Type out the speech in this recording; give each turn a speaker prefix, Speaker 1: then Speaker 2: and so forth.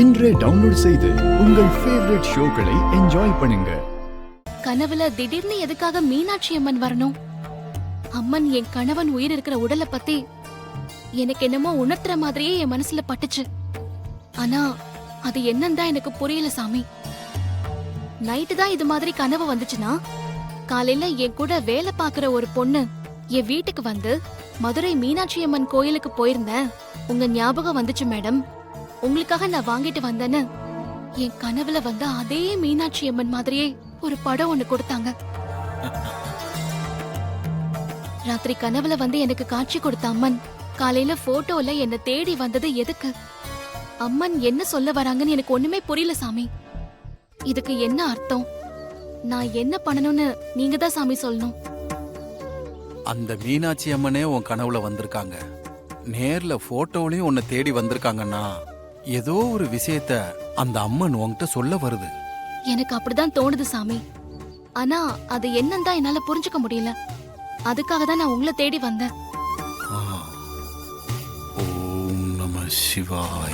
Speaker 1: இன்றே டவுன்லோட் செய்து உங்கள் ஃபேவரட் ஷோக்களை என்ஜாய் பண்ணுங்க.
Speaker 2: கனவுல திடீர்னு எதுக்காக மீனாட்சி அம்மன் வரணும்? அம்மன் என் கணவன் உயிர் இருக்கிற உடலை பத்தி எனக்கு என்னமோ உணர்த்துற மாதிரியே என் மனசுல பட்டுச்சு. ஆனா அது என்னன்னு தான் எனக்கு புரியல சாமி. நைட்டு தான் இது மாதிரி கனவு வந்துச்சுன்னா, காலையில என் கூட வேலை பாக்குற ஒரு பொண்ணு என் வீட்டுக்கு வந்து, மதுரை மீனாட்சி அம்மன் கோயிலுக்கு போயிருந்தேன், உங்க ஞாபகம் வந்துச்சு மேடம், உங்களுக்காக நான் வாங்கிட்டு வந்தேன்னு என் கனவுல வந்த அதே மீனாட்சி அம்மன் மாதிரியே ஒரு படம் ஒண்ணு கொடுத்தாங்க. ராத்திரி கனவுல வந்து எனக்கு காட்சி கொடுத்த அம்மன் காலையில போட்டோல என்ன தேடி வந்தது எதுக்கு? அம்மன் என்ன சொல்ல வராங்கன்னு எனக்கு ஒண்ணுமே புரியல சாமி. இதுக்கு என்ன அர்த்தம்? நான் என்ன பண்ணணும்னு நீங்க தான் சாமி சொல்லணும்.
Speaker 3: அந்த மீனாட்சி அம்மனே உன் கனவுல வந்திருக்காங்க, நேர்ல போட்டோலயும் உன்னை தேடி வந்திருக்காங்கன்னா ஏதோ ஒரு விஷயத்த அந்த அம்மன் உன்கிட்ட சொல்ல வருது.
Speaker 2: எனக்கு அப்படிதான் தோணுது சாமி. ஆனா அது என்னன்னு தான் என்னால புரிஞ்சுக்க முடியல. அதுக்காக தான் நான் உங்களை தேடி வந்தேன்.
Speaker 3: ஓம் நம சிவாய.